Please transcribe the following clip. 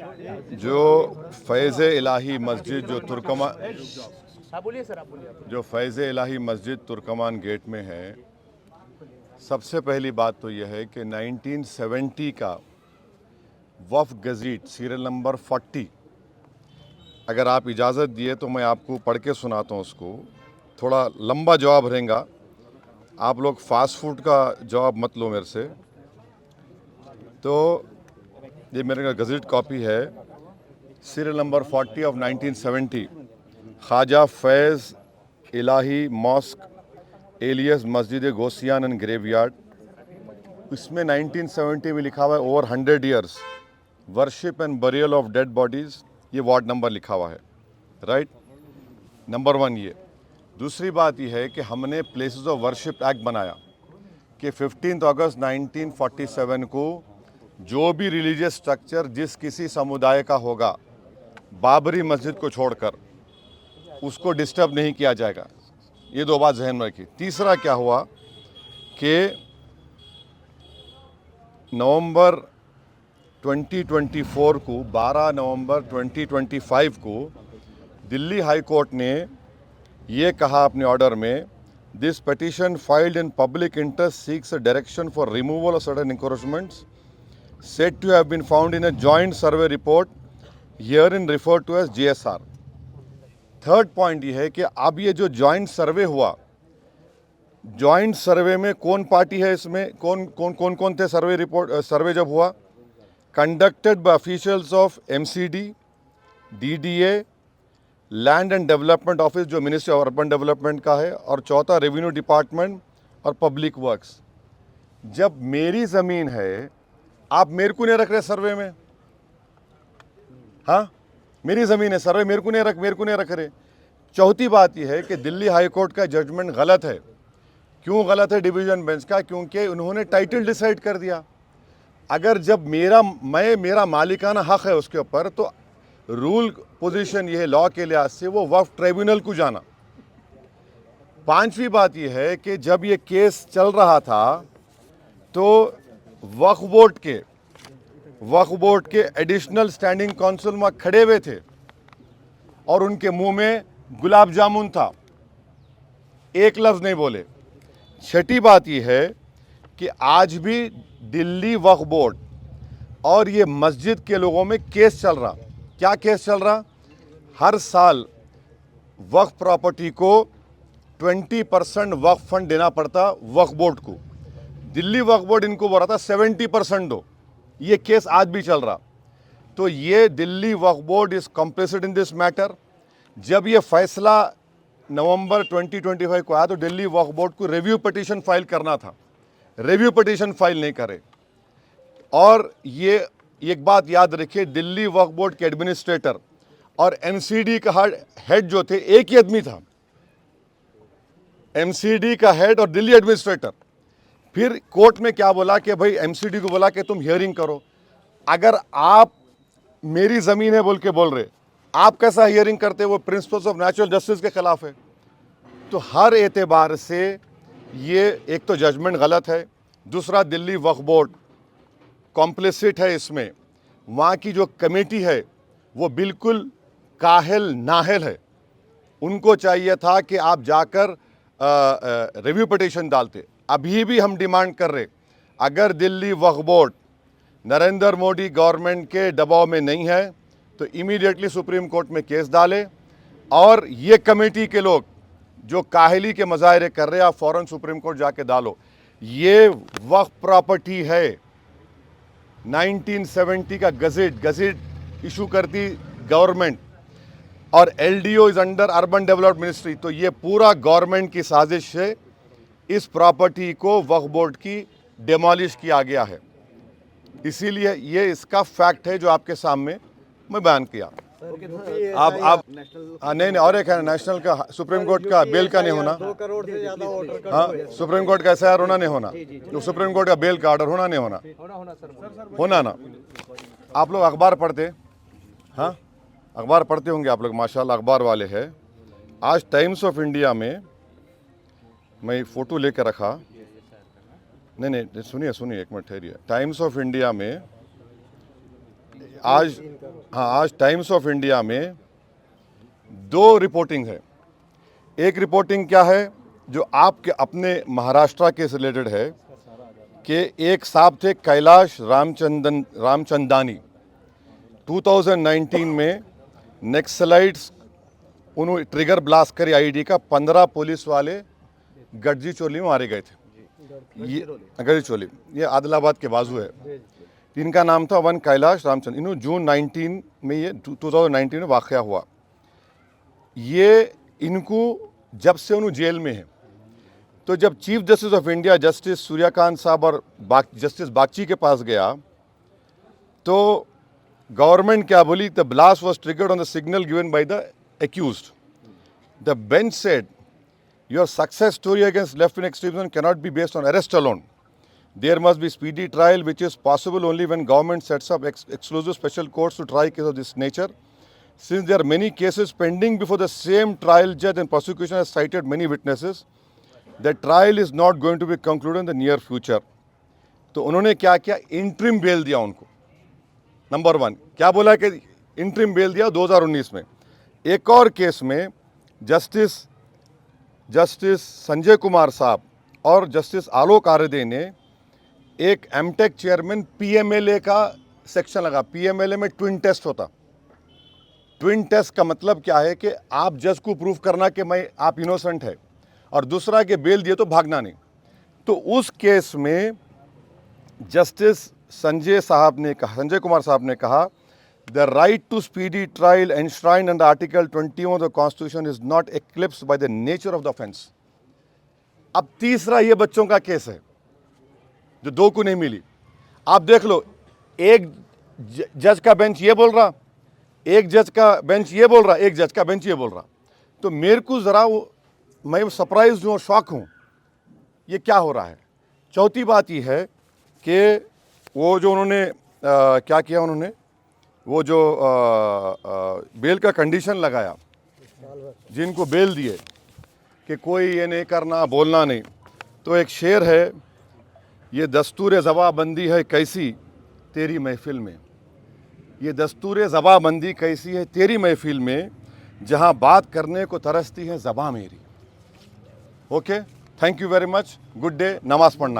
जो फैज़ इलाही मस्जिद जो फैज़ इलाही मस्जिद तुर्कमान गेट में है, सबसे पहली बात तो यह है कि 1970 का वफ़ गज़ीट सीरियल नंबर 40, अगर आप इजाज़त दिए तो मैं आपको पढ़ के सुनाता हूँ उसको। थोड़ा लंबा जवाब रहेगा, आप लोग फास्ट फूड का जवाब मत लो मेरे से। तो ये मेरे गज़ीट कॉपी है, serial number 40 of 1970, Khwaja Faiz Ilahi mosque alias Masjid Gausiyan and graveyard. इसमें 1970 में लिखा हुआ है over 100 years worship and burial of dead bodies. ये वार्ड नंबर लिखा हुआ है, राइट। नंबर 1 ये। दूसरी बात ये है कि हमने प्लेसेस ऑफ वर्शिप एक्ट बनाया कि 15 अगस्त 1947 को जो भी रिलीजियस स्ट्रक्चर जिस किसी समुदाय का होगा, बाबरी मस्जिद को छोड़कर, उसको डिस्टर्ब नहीं किया जाएगा। ये 2 बात जहन में रखी। तीसरा क्या हुआ कि नवंबर 2024 को 12 नवंबर 2025 को दिल्ली हाई कोर्ट ने ये कहा अपने ऑर्डर में, this petition filed in public interest seeks a direction for removal of certain encroachments said to have been found in a joint survey report herein referred to as JSR। Third point ये है कि अब ये जो joint सर्वे हुआ, joint सर्वे में कौन party है, इसमें कौन थे सर्वे रिपोर्ट सर्वे जब हुआ, conducted by officials of MCD, DDA, land and development office जो मिनिस्ट्री ऑफ अर्बन डेवलपमेंट का है, और चौथा रेवेन्यू डिपार्टमेंट और पब्लिक वर्क्स। जब मेरी ज़मीन है, आप मेरे को नहीं रख रहे सर्वे में, हाँ मेरी ज़मीन है, सर्वे मेरे को नहीं रख रहे। चौथी बात यह है कि दिल्ली हाई कोर्ट का जजमेंट गलत है। क्यों गलत है डिवीज़न बेंच का? क्योंकि उन्होंने टाइटल डिसाइड कर दिया। अगर जब मेरा मालिकाना हक़ है उसके ऊपर, तो रूल पोजीशन ये है लॉ के लिहाज से वो वक्फ ट्रिब्यूनल को जाना। पांचवी बात यह है कि जब ये केस चल रहा था तो वक्फ बोर्ड के एडिशनल स्टैंडिंग काउंसिल वहाँ खड़े हुए थे और उनके मुंह में गुलाब जामुन था, एक लफ्ज़ नहीं बोले। छठी बात यह है कि आज भी दिल्ली वक्फ बोर्ड और ये मस्जिद के लोगों में केस चल रहा। क्या केस चल रहा? हर साल वक्फ प्रॉपर्टी को 20% वक्फ फंड देना पड़ता वक्फ बोर्ड को। दिल्ली वक्फ बोर्ड इनको बोल रहा था 70% दो। ये केस आज भी चल रहा। तो ये Delhi Waqf board is complicit in this matter. जब ये फैसला नवंबर 2025 को आया तो दिल्ली वक्फ बोर्ड को रिव्यू पिटीशन फाइल करना था, रिव्यू पिटीशन फाइल नहीं करे। और ये एक बात याद रखिए, दिल्ली वक्फ बोर्ड के एडमिनिस्ट्रेटर और MCD का हेड जो थे, एक ही आदमी था। MCD का हेड और दिल्ली एडमिनिस्ट्रेटर। फिर कोर्ट में क्या बोला कि भाई MCD को बोला कि तुम हियरिंग करो। अगर आप मेरी ज़मीन है बोल के बोल रहे, आप कैसा हियरिंग करते? वो प्रिंसिपल्स ऑफ नेचुरल जस्टिस के खिलाफ है। तो हर एतबार से ये एक तो जजमेंट गलत है, दूसरा दिल्ली वक्फ बोर्ड कॉम्प्लिसिट है इसमें। वहाँ की जो कमेटी है वो बिल्कुल काहिल नाहिल है। उनको चाहिए था कि आप जाकर रिव्यू पिटीशन डालते। अभी भी हम डिमांड कर रहे, अगर दिल्ली वक्फ बोर्ड नरेंद्र मोदी गवर्नमेंट के दबाव में नहीं है तो इमीडिएटली सुप्रीम कोर्ट में केस डाले, और ये कमेटी के लोग जो काहिली के मज़ाहरे कर रहे हैं, आप फ़ौरन सुप्रीम कोर्ट जाके डालो। ये वक्फ प्रॉपर्टी है। 1970 का गज़ेट इशू करती गवर्नमेंट, और LDO is under urban development ministry. तो ये पूरा गवर्नमेंट की साजिश है, इस प्रॉपर्टी को वक्फ बोर्ड की डिमोलिश किया गया है। इसीलिए ये इसका फैक्ट है जो आपके सामने मैं बयान किया। आप नहीं, और एक है नेशनल का, सुप्रीम कोर्ट का बेल का नहीं होना। 2 करोड़ से ज्यादा ऑर्डर हाँ, सुप्रीम कोर्ट का SIR होना नहीं होना, तो सुप्रीम कोर्ट का बेल का ऑर्डर होना नहीं होना, होना ना। आप लोग अखबार पढ़ते, हाँ अखबार पढ़ते होंगे आप लोग, माशाल्लाह अखबार वाले हैं। आज टाइम्स ऑफ इंडिया में मैं फ़ोटो लेकर रखा, नहीं सुनिए एक मिनट ठहरिए। टाइम्स ऑफ इंडिया में आज हाँ, आज टाइम्स ऑफ इंडिया में 2 रिपोर्टिंग है। एक रिपोर्टिंग क्या है, जो आपके अपने महाराष्ट्र के से रिलेटेड है कि एक साहब थे कैलाश रामचंदानी, 2019 में नक्सलाइट्स उन्होंने ट्रिगर ब्लास्ट करी आईडी का, 15 पुलिस वाले गढ़जी चोली में मारे गए थे। ये गढ़जी चोली, ये आदिलाबाद के बाजू है। इनका नाम था वन कैलाश रामचंद्र। इन्होंने जून 19 में, ये 2019 में वाक़या हुआ। ये इनको जब से उन्होंने जेल में है, तो जब chief justice of India justice Suryakant साहब और जस्टिस बागची के पास गया, तो गवर्नमेंट क्या बोली, the blast was triggered on the signal given by the accused. The bench said, your success story against left-wing extremism cannot be based on arrest alone. There must be speedy trial, which is possible only when government sets up exclusive special courts to try cases of this nature. Since there are many cases pending before the same trial judge and prosecution has cited many witnesses, the trial is not going to be concluded in the near future. तो उन्होंने क्या किया, interim bell दिया उनको। Number 1 क्या बोला कि interim bell दिया 2019 में। एक और केस में जस्टिस संजय कुमार साहब और जस्टिस आलोक आरादे ने एक एमटेक चेयरमैन पीएमएलए का सेक्शन लगा। पीएमएलए में ट्विन टेस्ट होता। ट्विन टेस्ट का मतलब क्या है कि आप जज को प्रूफ करना कि आप इनोसेंट है, और दूसरा के बेल दिए तो भागना नहीं। तो उस केस में जस्टिस संजय कुमार साहब ने कहा, the right to speedy trial enshrined under Article 21 of the Constitution is not eclipsed by the nature of the offence. अब तीसरा ये बच्चों का केस है जो 2 को नहीं मिली। आप देख लो, एक जज का बेंच ये बोल रहा, एक जज का बेंच ये बोल रहा, एक जज का बेंच ये बोल रहा। तो मेरे को ज़रा मैं सरप्राइज हूँ, शॉक हूँ, ये क्या हो रहा है। चौथी बात ये है कि वो जो उन्होंने क्या किया, उन्होंने वो जो बेल का कंडीशन लगाया, जिनको बेल दिए कि कोई ये नहीं करना, बोलना नहीं। तो एक शेर है, ये दस्तूर ज़बाबंदी है कैसी तेरी महफिल में, ये दस्तूर ज़बाबंदी कैसी है तेरी महफिल में, जहां बात करने को तरसती है ज़बां मेरी। Okay, thank you very much, good day, नमाज पढ़ना।